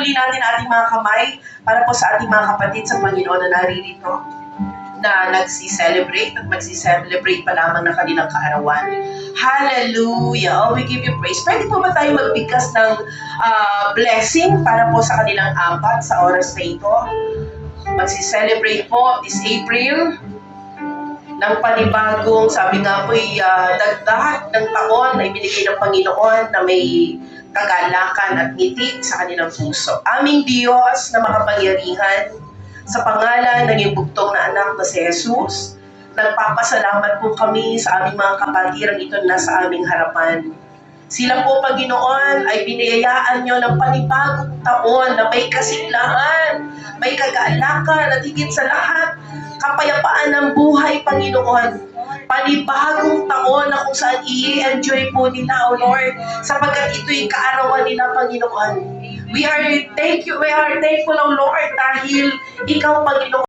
ituloy natin ating mga kamay para po sa ating mga kapatid sa Panginoon na naririto na nagsi-celebrate at magsi-celebrate pa lamang ng kanilang kaarawan. Hallelujah! Oh, we give you praise. Pwede po ba tayo magbigkas ng blessing para po sa kanilang apat sa oras na ito? Magsi-celebrate po this April ng panibagong, sabi nga po, dagdag ng taon na ibinigay ng Panginoon na may kagalakan at ngiti sa kanilang puso. Aming Diyos na makapangyarihan, sa pangalan ng iyong bugtong na anak na si Jesus, nagpapasalamat po kami sa aming mga kapatirang ito na sa aming harapan. Sila po, Panginoon, ay biniyayaan nyo ng panibagong taon na may kasiglahan, may kagalakan at higit sa lahat, kapayapaan ng buhay, Panginoon. Panibagong taon na kung saan i-enjoy po nila, O Lord, sapagkat ito'y kaarawan nila, Panginoon. We are thankful, O Lord, dahil Ikaw, Panginoon,